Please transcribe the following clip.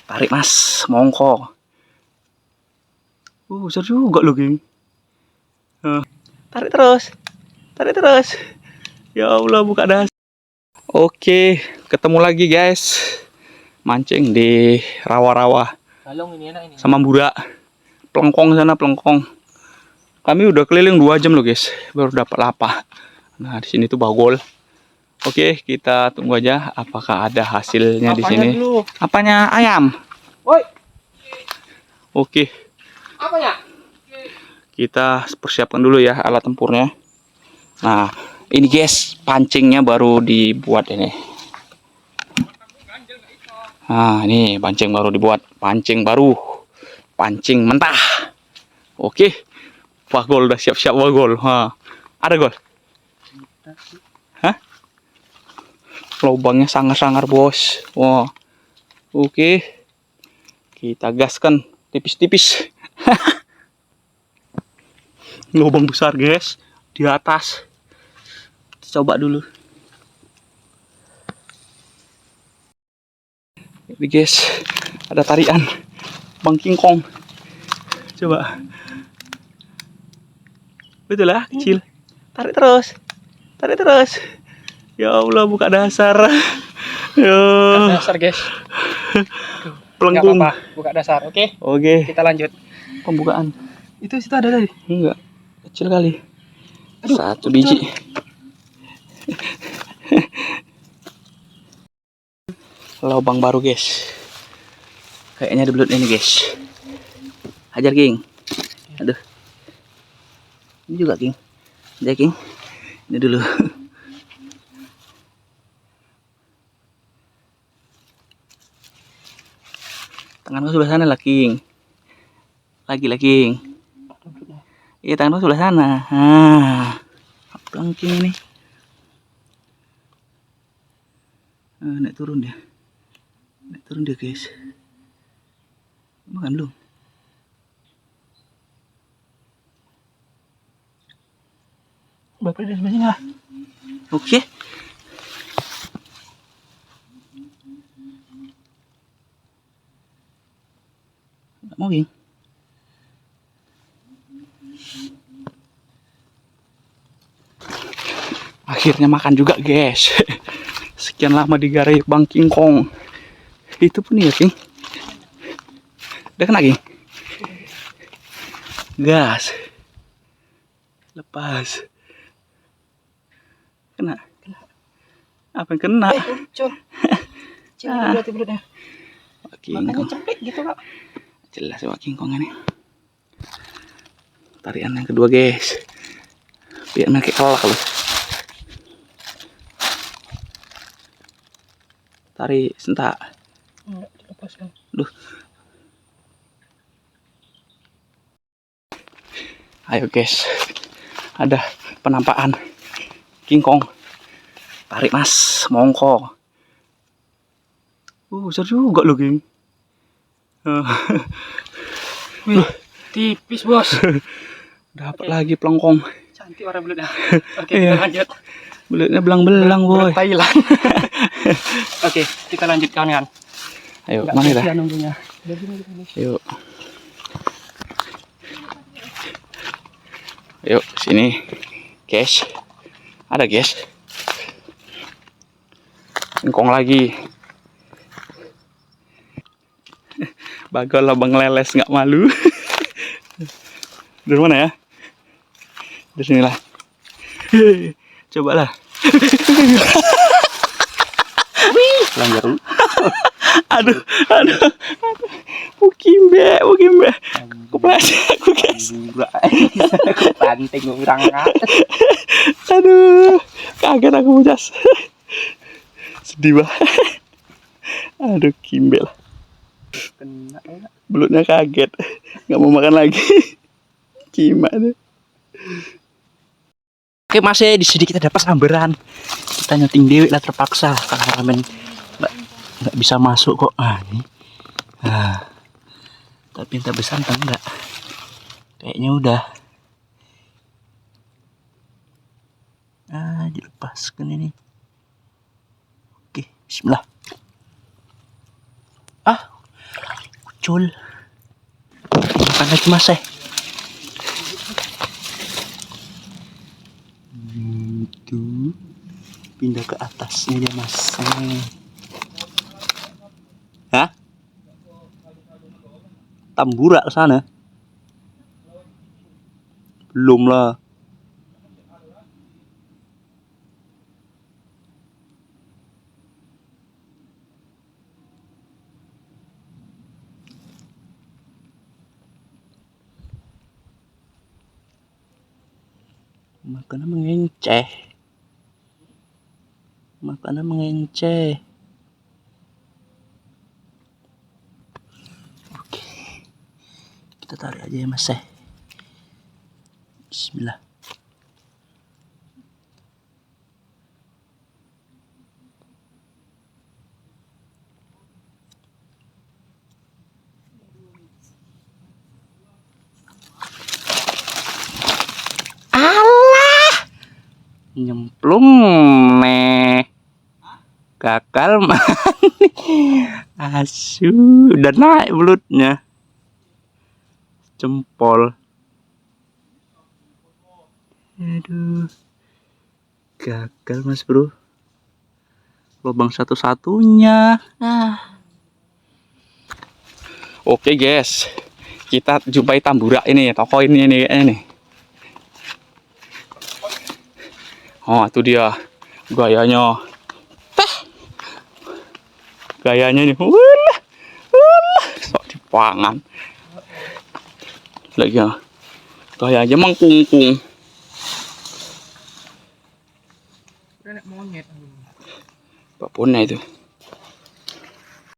Tarik mas, mongko. Besar juga loh geng. Tarik terus. Tarik terus. Ya Allah, buka das. Oke, ketemu lagi guys. Mancing di rawa-rawa. Kalong ini enak ini. Sama Bura. Pelengkong sana, pelengkong. Kami udah keliling 2 jam loh guys, baru dapat lapa. Nah, di sini tuh bagol. Oke, kita tunggu aja apakah ada hasilnya di sini. Dulu? Apanya ayam? Woi, Oke, apanya? kita persiapkan dulu ya alat tempurnya. Nah, ini guys, pancingnya baru dibuat ini. Nah, ini pancing baru dibuat, pancing baru, pancing mentah. Oke, bagol udah siap-siap bagol. Ada gol? Hah? Lubangnya sangar-sangar bos. Wah, oke, kita gaskan tipis-tipis. Lubang besar guys di atas. Coba dulu. Ini guys, ada tarian Bang King Kong. Coba. Betul lah, kecil. Tarik terus. Tarik terus. Ya Allah, buka dasar. Yo. Dasar guys. Pelengkung. Nggak apa-apa, buka dasar. Oke. Oke. Kita lanjut. Pembukaan. Itu situ ada tadi. Enggak. Kecil kali. Aduh, 1 biji. Lubang baru guys. Kayaknya ada belut ini guys. Hajar King. Aduh. Ini juga King. Hajar King. Ini dulu. Tanganku sebelah sana lah King. Lagi King. Iya, tanganku sebelah sana. Apa King ini? Naik turun dia. Naik turun dia guys. Makan belum? Bapak di sebelah. Oke. Nggak mau King. Akhirnya makan juga guys. Sekian lama digarai Bang King Kong. Itu pun ya King. Udah kena King. Gas. Lepas. Kena. Apa yang kena? Col. Berarti belutnya. King Makanya Kong. cepet gitu kak. Jelas Pak King Kong ini. Tarian yang kedua guys. Biar mereka kelak loh. Tarik sentak. Enggak dilepaskan. Duh. Ayo guys. Ada penampakan King Kong. Tarik mas, mongko. Besar juga loh King. Wih, tipis bos. Dapat lagi pelengkong. Cantik warna belutnya. Oke, Iya. kita lanjut. Belutnya belang-belang boy. Thailand. Oke, kita lanjut kawan-kawan. Ayo, Nggak mana sia-sia dah? nunggunya. Yuk. Yuk, sini. Guys. Ada guys. Engkong lagi. Bagol lubang leles nggak malu. Dari mana ya? Dari sinilah. Cobalah. Langgar dulu. aduh. Mukimbe. Kepleset aku guys. Aku panting berangkat. Aduh, kaget aku mujas. Sedih banget. Aduh, kimbel. Kena ya. Belutnya kaget. Nggak mau makan lagi. Gimana? Oke, masih di sini kita dapat samberan. Kita nyeting dewi lah terpaksa karena ramen nggak bisa masuk kok. Ini. Tapi entah besar entah enggak. Kayaknya udah. Dilepaskan ini. Oke, bismillah. muncul. Makan lagi mas tuh pindah ke atasnya dia mas. Hah? Tambura ke sana? Belum lah. Makanan mengenceh. Makanan mengenceh. Oke. Kita tarik aja ya mas Bismillah. Alah. Nyemplung meh. Gagal mah. Asu, udah naik belutnya. Jempol. Aduh. Gagal mas bro. Lubang satu-satunya. Oke guys. Kita jumpai Tambura ini, toko ini nih. Oh, itu dia gayanya. Gayanya nih. Sok dipangan. Lagi ya. Gayanya mengkungkung. Monyet. Apapun itu.